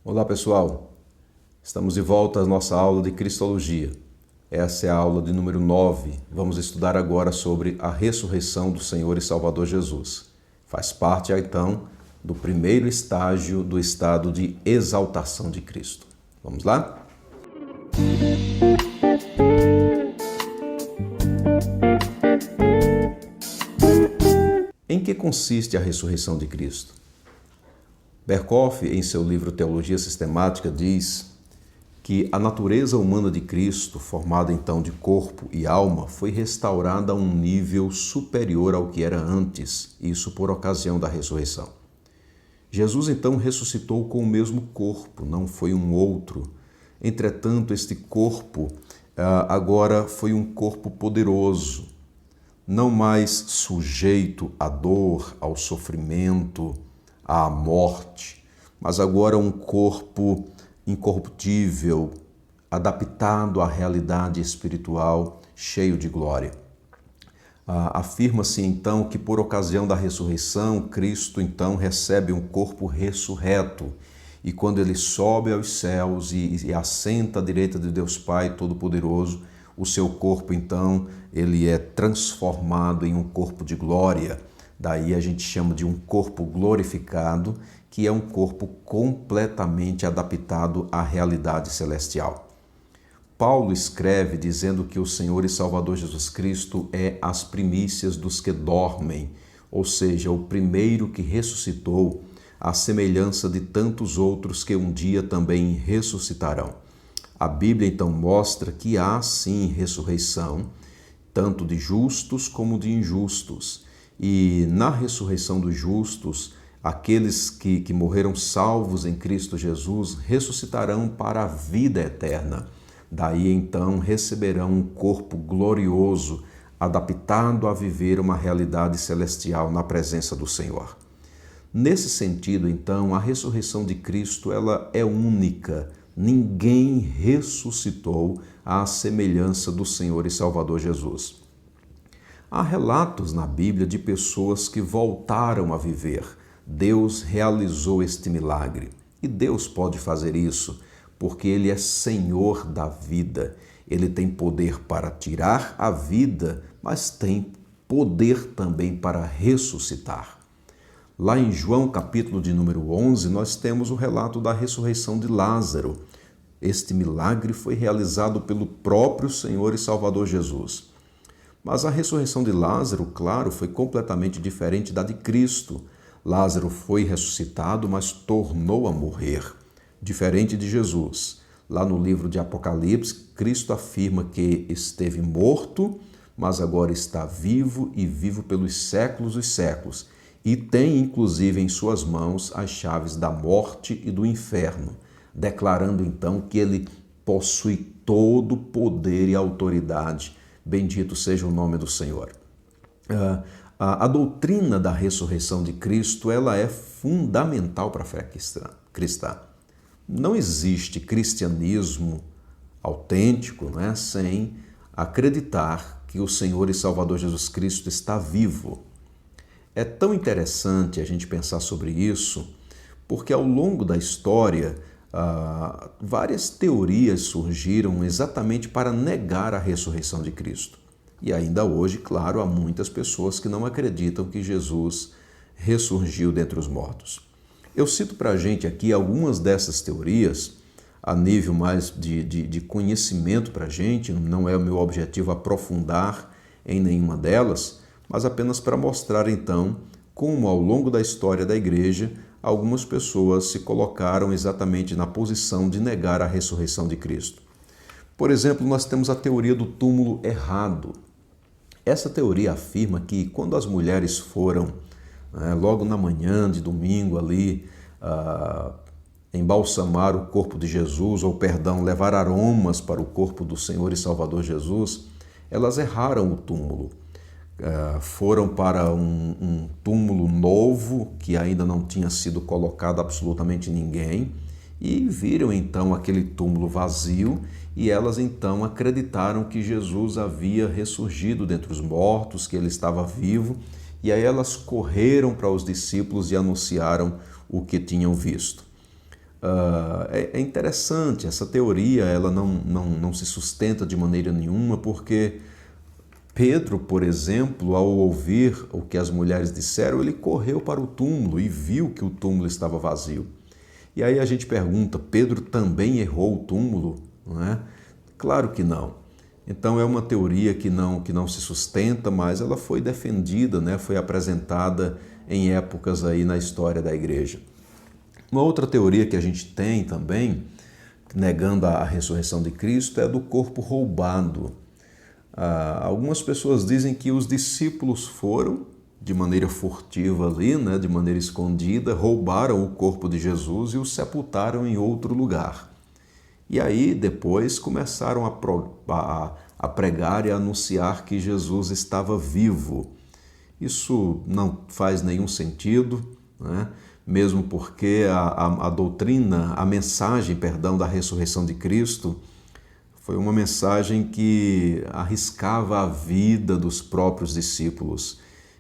Olá pessoal, estamos de volta à nossa aula de Cristologia. Essa é a aula de número 9. Vamos estudar agora sobre a ressurreição do Senhor e Salvador Jesus. Faz parte então do primeiro estágio do estado de exaltação de Cristo. Vamos lá? Em que consiste a ressurreição de Cristo? Berkoff, em seu livro Teologia Sistemática, diz que a natureza humana de Cristo, formada então de corpo e alma, foi restaurada a um nível superior ao que era antes, isso por ocasião da ressurreição. Jesus então ressuscitou com o mesmo corpo, não foi um outro. Entretanto, este corpo agora foi um corpo poderoso, não mais sujeito à dor, ao sofrimento, à morte, mas agora um corpo incorruptível, adaptado à realidade espiritual, cheio de glória. Afirma-se então que por ocasião da ressurreição, Cristo então recebe um corpo ressurreto e quando ele sobe aos céus e assenta à direita de Deus Pai Todo-Poderoso, o seu corpo então ele é transformado em um corpo de glória. Daí a gente chama de um corpo glorificado, que é um corpo completamente adaptado à realidade celestial. Paulo escreve dizendo que o Senhor e Salvador Jesus Cristo é as primícias dos que dormem, ou seja, o primeiro que ressuscitou, à semelhança de tantos outros que um dia também ressuscitarão. A Bíblia então mostra que há sim ressurreição, tanto de justos como de injustos. E na ressurreição dos justos, aqueles que morreram salvos em Cristo Jesus ressuscitarão para a vida eterna. Daí então receberão um corpo glorioso, adaptado a viver uma realidade celestial na presença do Senhor. Nesse sentido, então, a ressurreição de Cristo ela é única. Ninguém ressuscitou à semelhança do Senhor e Salvador Jesus. Há relatos na Bíblia de pessoas que voltaram a viver. Deus realizou este milagre. E Deus pode fazer isso porque Ele é Senhor da vida. Ele tem poder para tirar a vida, mas tem poder também para ressuscitar. Lá em João, capítulo de número 11, nós temos o relato da ressurreição de Lázaro. Este milagre foi realizado pelo próprio Senhor e Salvador Jesus. Mas a ressurreição de Lázaro, claro, foi completamente diferente da de Cristo. Lázaro foi ressuscitado, mas tornou a morrer, diferente de Jesus. Lá no livro de Apocalipse, Cristo afirma que esteve morto, mas agora está vivo e vivo pelos séculos dos séculos, e tem inclusive em suas mãos as chaves da morte e do inferno, declarando então que ele possui todo o poder e autoridade. Bendito seja o nome do Senhor. A doutrina da ressurreição de Cristo ela é fundamental para a fé cristã. Não existe cristianismo autêntico, sem acreditar que o Senhor e Salvador Jesus Cristo está vivo. É tão interessante a gente pensar sobre isso, porque ao longo da história, várias teorias surgiram exatamente para negar a ressurreição de Cristo. E ainda hoje, claro, há muitas pessoas que não acreditam que Jesus ressurgiu dentre os mortos. Eu cito para a gente aqui algumas dessas teorias, a nível mais de conhecimento para a gente, não é o meu objetivo aprofundar em nenhuma delas, mas apenas para mostrar então como ao longo da história da igreja algumas pessoas se colocaram exatamente na posição de negar a ressurreição de Cristo. Por exemplo, nós temos a teoria do túmulo errado. Essa teoria afirma que quando as mulheres foram, logo na manhã de domingo ali, embalsamar o corpo de Jesus, levar aromas para o corpo do Senhor e Salvador Jesus, elas erraram o túmulo. Foram para um túmulo novo que ainda não tinha sido colocado absolutamente ninguém e viram então aquele túmulo vazio e elas então acreditaram que Jesus havia ressurgido dentre os mortos, que ele estava vivo e aí elas correram para os discípulos e anunciaram o que tinham visto. É interessante, essa teoria ela não se sustenta de maneira nenhuma, porque Pedro, por exemplo, ao ouvir o que as mulheres disseram, ele correu para o túmulo e viu que o túmulo estava vazio. E aí a gente pergunta, Pedro também errou o túmulo? Não é? Claro que não. Então é uma teoria que não se sustenta, mas ela foi defendida, né? Foi apresentada em épocas aí na história da igreja. Uma outra teoria que a gente tem também, negando a ressurreição de Cristo, é do corpo roubado. Algumas pessoas dizem que os discípulos foram, de maneira furtiva ali, né, de maneira escondida, roubaram o corpo de Jesus e o sepultaram em outro lugar. E aí depois começaram a pregar e a anunciar que Jesus estava vivo. Isso não faz nenhum sentido, né? Mesmo porque a doutrina, a mensagem, perdão, da ressurreição de Cristo foi uma mensagem que arriscava a vida dos próprios discípulos.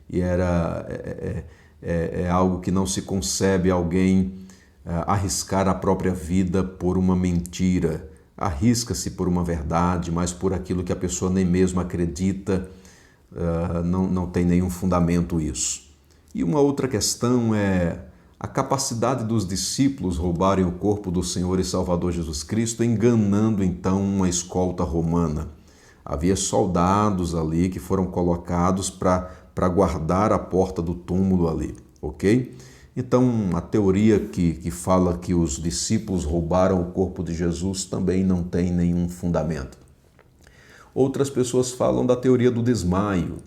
E é algo que não se concebe alguém arriscar a própria vida por uma mentira. Arrisca-se por uma verdade, mas por aquilo que a pessoa nem mesmo acredita, não tem nenhum fundamento isso. E uma outra questão é a capacidade dos discípulos roubarem o corpo do Senhor e Salvador Jesus Cristo, enganando então uma escolta romana. Havia soldados ali que foram colocados para guardar a porta do túmulo ali, ok? Então, a teoria que fala que os discípulos roubaram o corpo de Jesus também não tem nenhum fundamento. Outras pessoas falam da teoria do desmaio.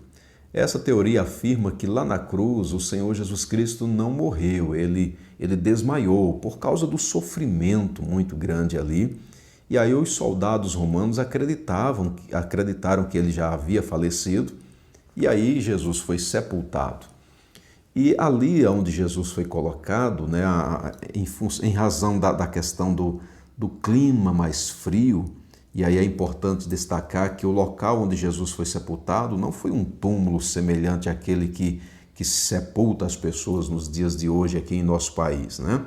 Essa teoria afirma que lá na cruz o Senhor Jesus Cristo não morreu, ele desmaiou por causa do sofrimento muito grande ali. E aí os soldados romanos acreditaram que ele já havia falecido, e aí Jesus foi sepultado. E ali onde Jesus foi colocado, né, em razão da questão do clima mais frio, e aí é importante destacar que o local onde Jesus foi sepultado não foi um túmulo semelhante àquele que sepulta as pessoas nos dias de hoje aqui em nosso país, né?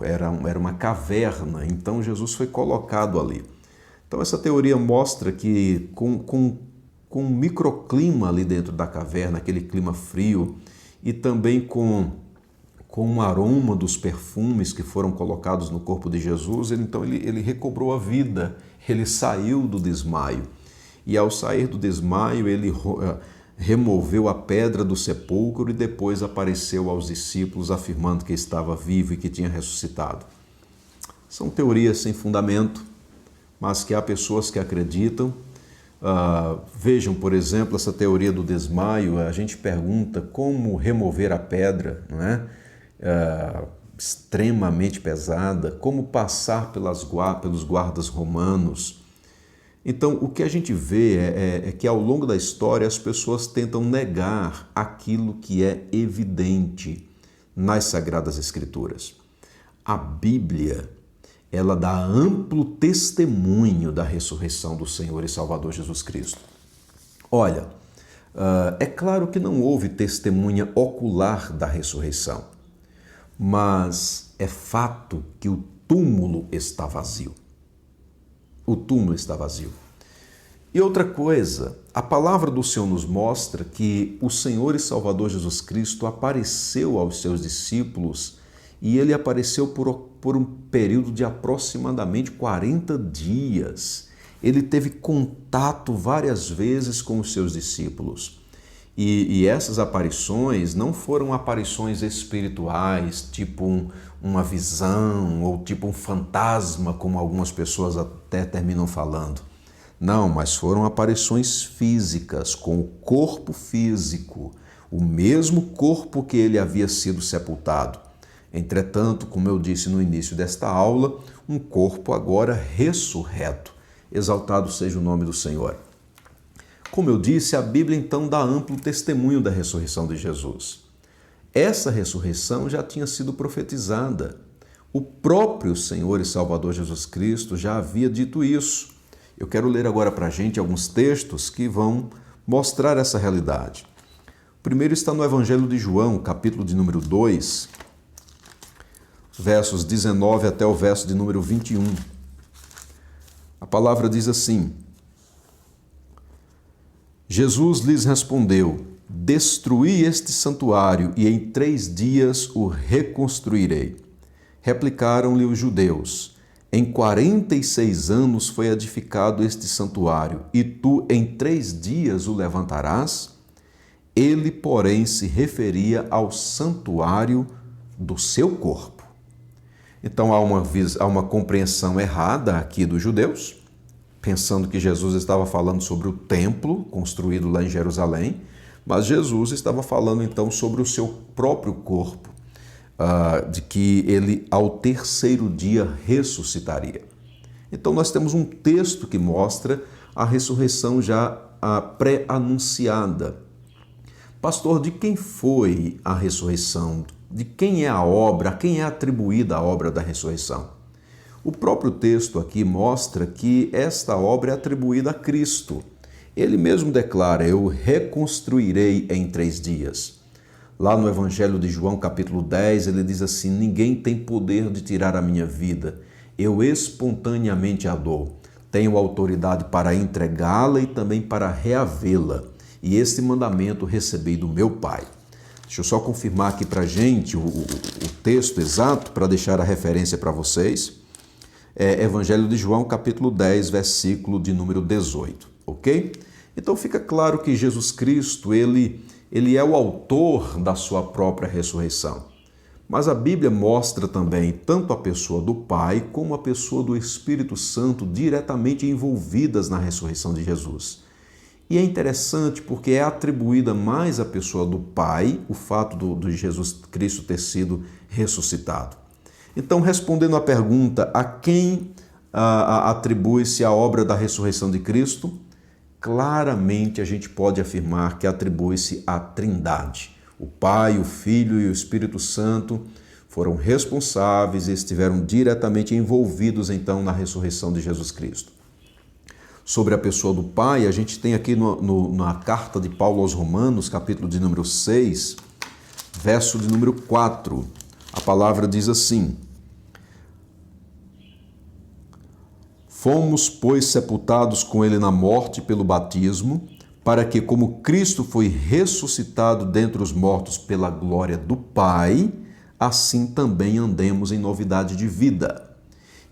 Era uma caverna, então Jesus foi colocado ali. Então essa teoria mostra que com um microclima ali dentro da caverna, aquele clima frio, e também com o aroma dos perfumes que foram colocados no corpo de Jesus, ele recobrou a vida, ele saiu do desmaio. E ao sair do desmaio, ele removeu a pedra do sepulcro e depois apareceu aos discípulos afirmando que estava vivo e que tinha ressuscitado. São teorias sem fundamento, mas que há pessoas que acreditam. Vejam, por exemplo, essa teoria do desmaio. A gente pergunta como remover a pedra, não é? Extremamente pesada, como passar pelos guardas romanos. Então, o que a gente vê é que ao longo da história as pessoas tentam negar aquilo que é evidente nas Sagradas Escrituras. A Bíblia, ela dá amplo testemunho da ressurreição do Senhor e Salvador Jesus Cristo. Olha, é claro que não houve testemunha ocular da ressurreição, mas é fato que o túmulo está vazio. O túmulo está vazio. E outra coisa, a palavra do Senhor nos mostra que o Senhor e Salvador Jesus Cristo apareceu aos seus discípulos e ele apareceu por um período de aproximadamente 40 dias. Ele teve contato várias vezes com os seus discípulos. E essas aparições não foram aparições espirituais, tipo uma visão ou tipo um fantasma, como algumas pessoas até terminam falando. Não, mas foram aparições físicas, com o corpo físico, o mesmo corpo que ele havia sido sepultado. Entretanto, como eu disse no início desta aula, um corpo agora ressurreto. Exaltado seja o nome do Senhor. Como eu disse, a Bíblia então dá amplo testemunho da ressurreição de Jesus. Essa ressurreição já tinha sido profetizada. O próprio Senhor e Salvador Jesus Cristo já havia dito isso. Eu quero ler agora para a gente alguns textos que vão mostrar essa realidade. O primeiro está no Evangelho de João, capítulo de número 2. versos 19 até o verso de número 21. A palavra diz assim: Jesus lhes respondeu: destruí este santuário e em 3 dias o reconstruirei. Replicaram-lhe os judeus: em 46 anos foi edificado este santuário, e tu em 3 dias o levantarás? Ele, porém, se referia ao santuário do seu corpo. Então há uma compreensão errada aqui dos judeus, pensando que Jesus estava falando sobre o templo construído lá em Jerusalém, mas Jesus estava falando então sobre o seu próprio corpo, de que ele ao 3º dia ressuscitaria. Então nós temos um texto que mostra a ressurreição já pré-anunciada. Pastor, de quem foi a ressurreição? De quem é a obra? A quem é atribuída a obra da ressurreição? O próprio texto aqui mostra que esta obra é atribuída a Cristo. Ele mesmo declara: eu reconstruirei em 3 dias. Lá no Evangelho de João, capítulo 10, ele diz assim: ninguém tem poder de tirar a minha vida, eu espontaneamente a dou. Tenho autoridade para entregá-la e também para reavê-la. E este mandamento recebi do meu Pai. Deixa eu só confirmar aqui para a gente o texto exato, para deixar a referência para vocês. É Evangelho de João, capítulo 10, versículo de número 18, ok? Então fica claro que Jesus Cristo, ele é o autor da sua própria ressurreição. Mas a Bíblia mostra também tanto a pessoa do Pai como a pessoa do Espírito Santo diretamente envolvidas na ressurreição de Jesus. E é interessante porque é atribuída mais à pessoa do Pai o fato de Jesus Cristo ter sido ressuscitado. Então, respondendo à pergunta, a quem atribui-se a obra da ressurreição de Cristo? Claramente a gente pode afirmar que atribui-se à Trindade. O Pai, o Filho e o Espírito Santo foram responsáveis e estiveram diretamente envolvidos então na ressurreição de Jesus Cristo. Sobre a pessoa do Pai, a gente tem aqui na carta de Paulo aos Romanos, capítulo de número 6, verso de número 4. A palavra diz assim: fomos, pois, sepultados com ele na morte pelo batismo, para que, como Cristo foi ressuscitado dentre os mortos pela glória do Pai, assim também andemos em novidade de vida.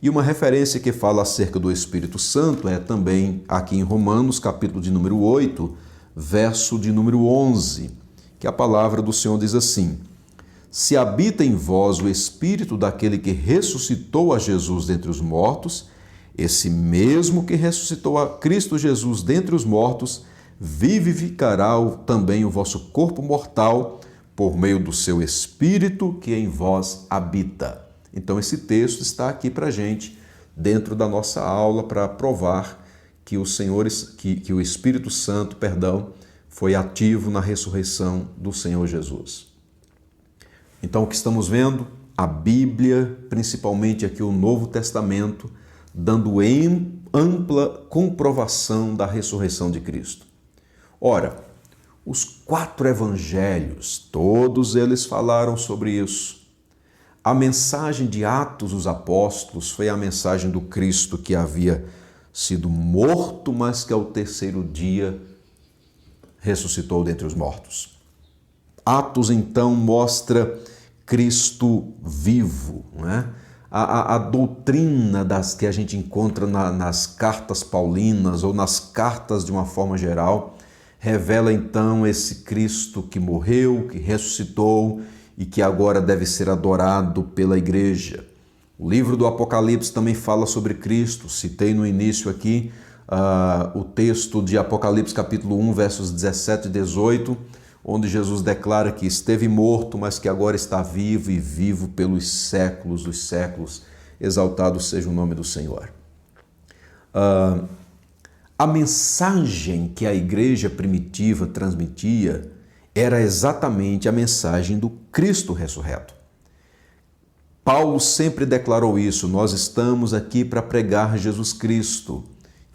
E uma referência que fala acerca do Espírito Santo é também aqui em Romanos, capítulo de número 8, verso de número 11, que a palavra do Senhor diz assim: se habita em vós o Espírito daquele que ressuscitou a Jesus dentre os mortos, esse mesmo que ressuscitou a Cristo Jesus dentre os mortos, vivificará também o vosso corpo mortal por meio do seu Espírito que em vós habita. Então esse texto está aqui para a gente, dentro da nossa aula, para provar que o Espírito Santo, foi ativo na ressurreição do Senhor Jesus. Então o que estamos vendo? A Bíblia, principalmente aqui o Novo Testamento, dando ampla comprovação da ressurreição de Cristo. Ora, os 4 evangelhos, todos eles falaram sobre isso. A mensagem de Atos dos Apóstolos foi a mensagem do Cristo que havia sido morto, mas que ao 3º dia ressuscitou dentre os mortos. Atos, então, mostra Cristo vivo, né? A doutrina das que a gente encontra nas cartas paulinas ou nas cartas de uma forma geral revela, então, esse Cristo que morreu, que ressuscitou e que agora deve ser adorado pela igreja. O livro do Apocalipse também fala sobre Cristo. Citei no início aqui o texto de Apocalipse capítulo 1, versos 17 e 18, onde Jesus declara que esteve morto, mas que agora está vivo e vivo pelos séculos dos séculos. Exaltado seja o nome do Senhor. A mensagem que a igreja primitiva transmitia era exatamente a mensagem do Cristo ressurreto. Paulo sempre declarou isso: nós estamos aqui para pregar Jesus Cristo,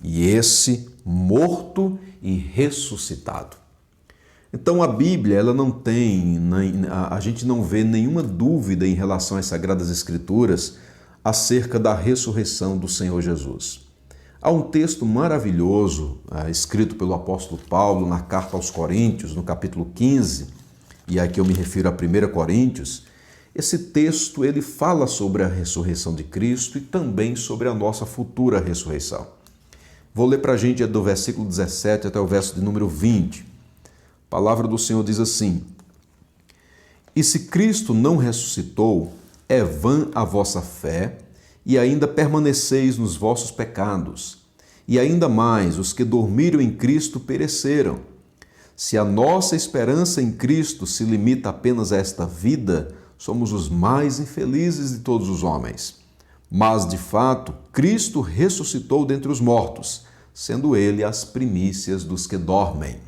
e esse morto e ressuscitado. Então a Bíblia, ela não tem, a gente não vê nenhuma dúvida em relação às Sagradas Escrituras acerca da ressurreição do Senhor Jesus. Há um texto maravilhoso escrito pelo apóstolo Paulo na carta aos Coríntios, no capítulo 15, e aqui eu me refiro a 1 Coríntios. Esse texto ele fala sobre a ressurreição de Cristo e também sobre a nossa futura ressurreição. Vou ler para a gente do versículo 17 até o verso de número 20. A palavra do Senhor diz assim: E se Cristo não ressuscitou, é vã a vossa fé, e ainda permaneceis nos vossos pecados. E ainda mais, os que dormiram em Cristo pereceram. Se a nossa esperança em Cristo se limita apenas a esta vida, somos os mais infelizes de todos os homens. Mas, de fato, Cristo ressuscitou dentre os mortos, sendo ele as primícias dos que dormem.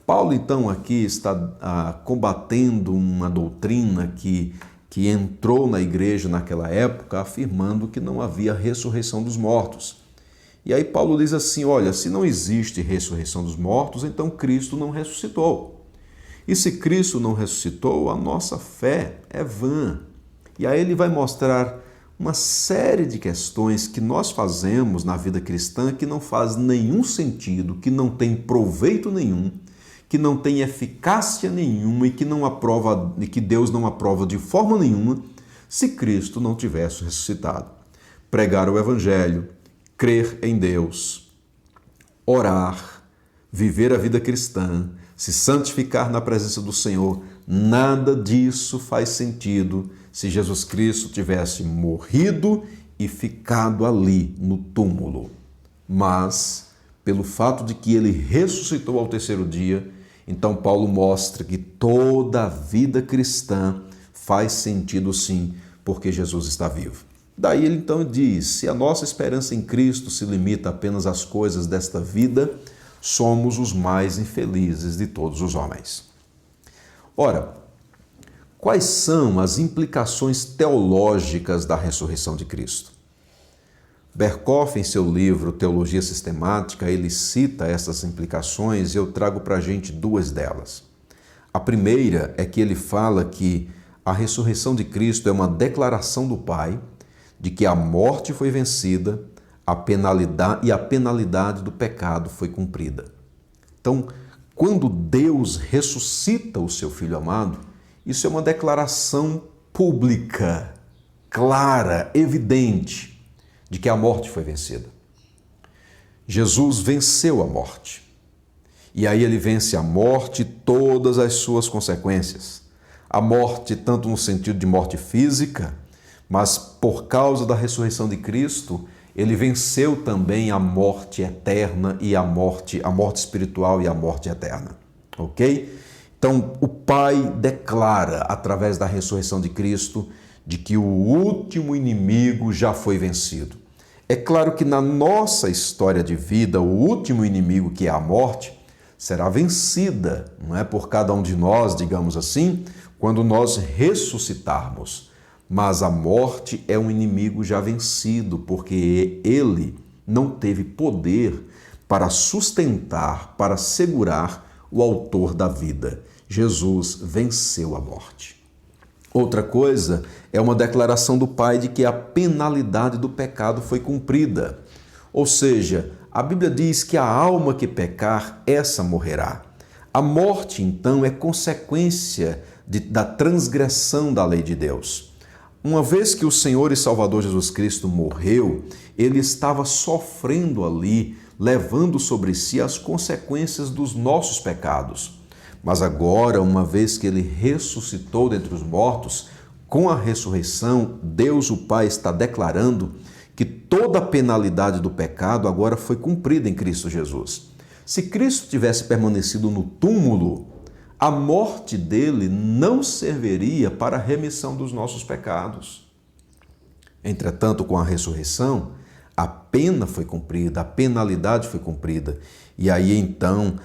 Paulo, então, aqui está combatendo uma doutrina que entrou na igreja naquela época, afirmando que não havia ressurreição dos mortos. E aí Paulo diz assim, olha, se não existe ressurreição dos mortos, então Cristo não ressuscitou. E se Cristo não ressuscitou, a nossa fé é vã. E aí ele vai mostrar uma série de questões que nós fazemos na vida cristã que não faz nenhum sentido, que não tem proveito nenhum, que não tem eficácia nenhuma e que Deus não aprova de forma nenhuma se Cristo não tivesse ressuscitado. Pregar o Evangelho, crer em Deus, orar, viver a vida cristã, se santificar na presença do Senhor, nada disso faz sentido se Jesus Cristo tivesse morrido e ficado ali no túmulo. Mas, pelo fato de que ele ressuscitou ao terceiro dia, então Paulo mostra que toda a vida cristã faz sentido sim, porque Jesus está vivo. Daí ele então diz, se a nossa esperança em Cristo se limita apenas às coisas desta vida, somos os mais infelizes de todos os homens. Ora, quais são as implicações teológicas da ressurreição de Cristo? Berkhoff, em seu livro Teologia Sistemática, ele cita essas implicações e eu trago para a gente duas delas. A primeira é que ele fala que a ressurreição de Cristo é uma declaração do Pai de que a morte foi vencida a penalidade do pecado foi cumprida. Então, quando Deus ressuscita o seu Filho amado, isso é uma declaração pública, clara, evidente, de que a morte foi vencida. Jesus venceu a morte. E aí ele vence a morte e todas as suas consequências. A morte, tanto no sentido de morte física, mas por causa da ressurreição de Cristo, ele venceu também a morte eterna e a morte espiritual e a morte eterna. Ok? Então, o Pai declara, através da ressurreição de Cristo, de que o último inimigo já foi vencido. É claro que na nossa história de vida, o último inimigo, que é a morte, será vencida, não é, por cada um de nós, digamos assim, quando nós ressuscitarmos. Mas a morte é um inimigo já vencido, porque ele não teve poder para sustentar, para segurar o autor da vida. Jesus venceu a morte. Outra coisa é uma declaração do Pai de que a penalidade do pecado foi cumprida. Ou seja, a Bíblia diz que a alma que pecar, essa morrerá. A morte, então, é consequência da transgressão da lei de Deus. Uma vez que o Senhor e Salvador Jesus Cristo morreu, ele estava sofrendo ali, levando sobre si as consequências dos nossos pecados. Mas agora, uma vez que ele ressuscitou dentre os mortos, com a ressurreição, Deus o Pai está declarando que toda a penalidade do pecado agora foi cumprida em Cristo Jesus. Se Cristo tivesse permanecido no túmulo, a morte dele não serviria para a remissão dos nossos pecados. Entretanto, com a ressurreição, a pena foi cumprida, a penalidade foi cumprida. E aí então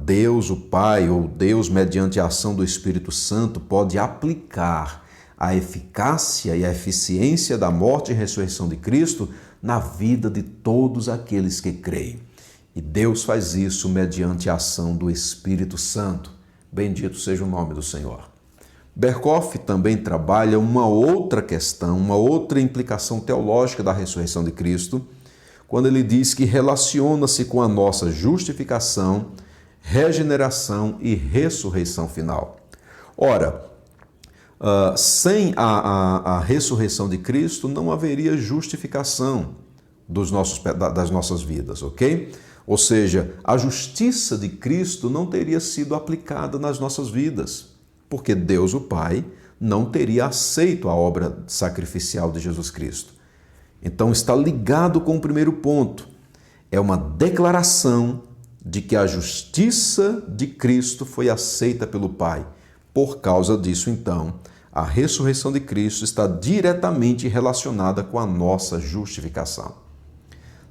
Deus, o Pai, ou Deus, mediante a ação do Espírito Santo, pode aplicar a eficácia e a eficiência da morte e ressurreição de Cristo na vida de todos aqueles que creem. E Deus faz isso mediante a ação do Espírito Santo. Bendito seja o nome do Senhor. Berkhof também trabalha uma outra questão, uma outra implicação teológica da ressurreição de Cristo, quando ele diz que relaciona-se com a nossa justificação, regeneração e ressurreição final. Ora, sem a ressurreição de Cristo, não haveria justificação das nossas vidas, ok? Ou seja, a justiça de Cristo não teria sido aplicada nas nossas vidas, porque Deus, o Pai, não teria aceito a obra sacrificial de Jesus Cristo. Então está ligado com o primeiro ponto. É uma declaração de que a justiça de Cristo foi aceita pelo Pai. Por causa disso, então, a ressurreição de Cristo está diretamente relacionada com a nossa justificação.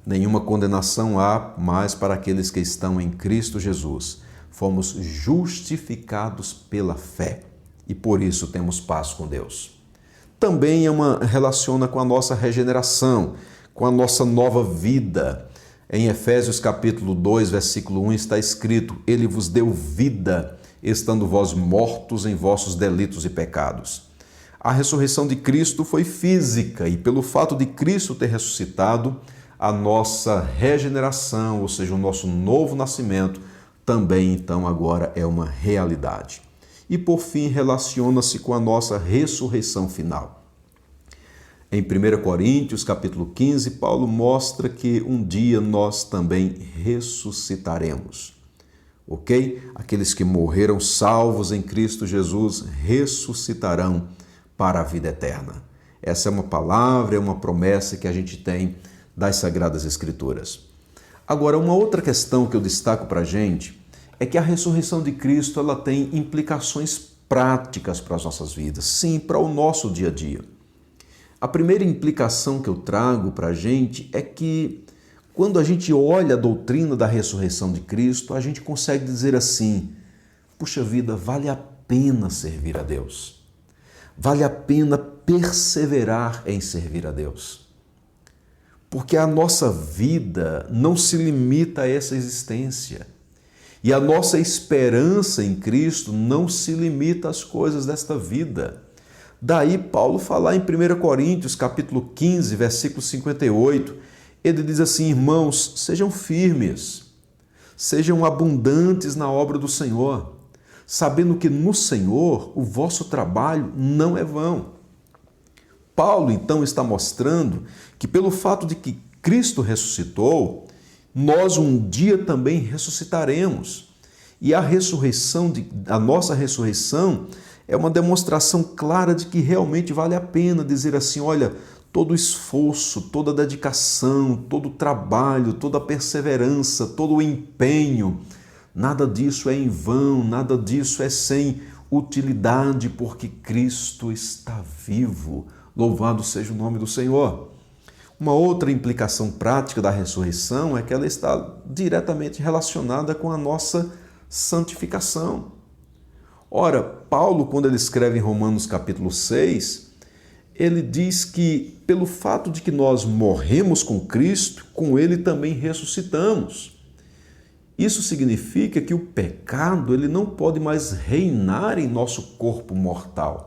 Nenhuma condenação há mais para aqueles que estão em Cristo Jesus. Fomos justificados pela fé e por isso temos paz com Deus. Também relaciona com a nossa regeneração, com a nossa nova vida. Em Efésios capítulo 2, versículo 1 está escrito: Ele vos deu vida, estando vós mortos em vossos delitos e pecados. A ressurreição de Cristo foi física e pelo fato de Cristo ter ressuscitado, a nossa regeneração, ou seja, o nosso novo nascimento, também então agora é uma realidade. E por fim, relaciona-se com a nossa ressurreição final. Em 1 Coríntios, capítulo 15, Paulo mostra que um dia nós também ressuscitaremos. Ok? Aqueles que morreram salvos em Cristo Jesus ressuscitarão para a vida eterna. Essa é uma palavra, é uma promessa que a gente tem das Sagradas Escrituras. Agora, uma outra questão que eu destaco para a gente é que a ressurreição de Cristo ela tem implicações práticas para as nossas vidas, sim, para o nosso dia a dia. A primeira implicação que eu trago para a gente é que quando a gente olha a doutrina da ressurreição de Cristo, a gente consegue dizer assim: puxa vida, vale a pena servir a Deus. Vale a pena perseverar em servir a Deus. Porque a nossa vida não se limita a essa existência. E a nossa esperança em Cristo não se limita às coisas desta vida. Daí Paulo falar em 1 Coríntios, capítulo 15, versículo 58, ele diz assim: irmãos, sejam firmes, sejam abundantes na obra do Senhor, sabendo que no Senhor o vosso trabalho não é vão. Paulo, então, está mostrando que pelo fato de que Cristo ressuscitou, nós um dia também ressuscitaremos. E a nossa ressurreição é uma demonstração clara de que realmente vale a pena dizer assim: olha, todo o esforço, toda a dedicação, todo o trabalho, toda a perseverança, todo o empenho, nada disso é em vão, nada disso é sem utilidade, porque Cristo está vivo. Louvado seja o nome do Senhor. Uma outra implicação prática da ressurreição é que ela está diretamente relacionada com a nossa santificação. Ora, Paulo, quando ele escreve em Romanos capítulo 6, ele diz que pelo fato de que nós morremos com Cristo, com ele também ressuscitamos. Isso significa que o pecado ele não pode mais reinar em nosso corpo mortal.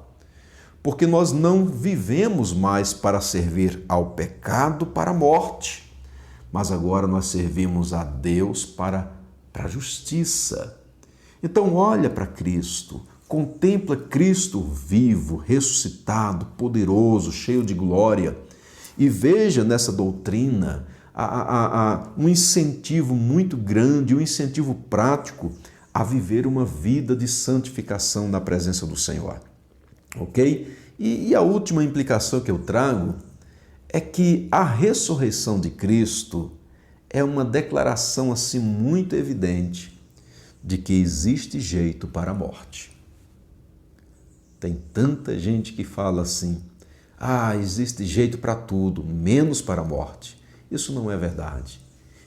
Porque nós não vivemos mais para servir ao pecado para a morte, mas agora nós servimos a Deus para a justiça. Então olha para Cristo, contempla Cristo vivo, ressuscitado, poderoso, cheio de glória e veja nessa doutrina um incentivo muito grande, um incentivo prático a viver uma vida de santificação na presença do Senhor. Ok? E a última implicação que eu trago é que a ressurreição de Cristo é uma declaração assim muito evidente de que existe jeito para a morte. Tem tanta gente que fala assim: existe jeito para tudo, menos para a morte. Isso não é verdade.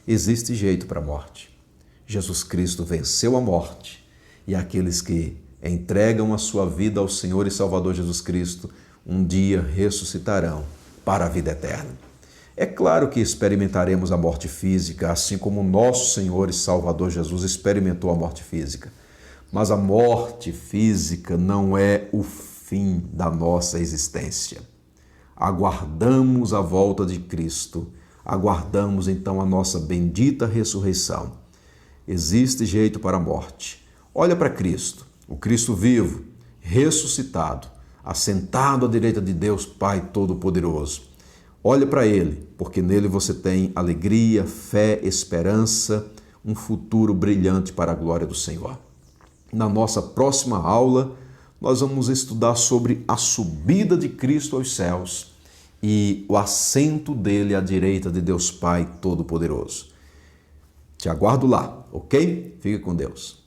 Existe jeito para a morte. Jesus Cristo venceu a morte e aqueles que entregam a sua vida ao Senhor e Salvador Jesus Cristo, um dia ressuscitarão para a vida eterna. É claro que experimentaremos a morte física, assim como nosso Senhor e Salvador Jesus experimentou a morte física. Mas a morte física não é o fim da nossa existência. Aguardamos a volta de Cristo, aguardamos então a nossa bendita ressurreição. Existe jeito para a morte. Olha para Cristo, o Cristo vivo, ressuscitado, assentado à direita de Deus Pai Todo-Poderoso. Olha para Ele, porque nele você tem alegria, fé, esperança, um futuro brilhante para a glória do Senhor. Na nossa próxima aula, nós vamos estudar sobre a subida de Cristo aos céus e o assento dele à direita de Deus Pai Todo-Poderoso. Te aguardo lá, ok? Fique com Deus.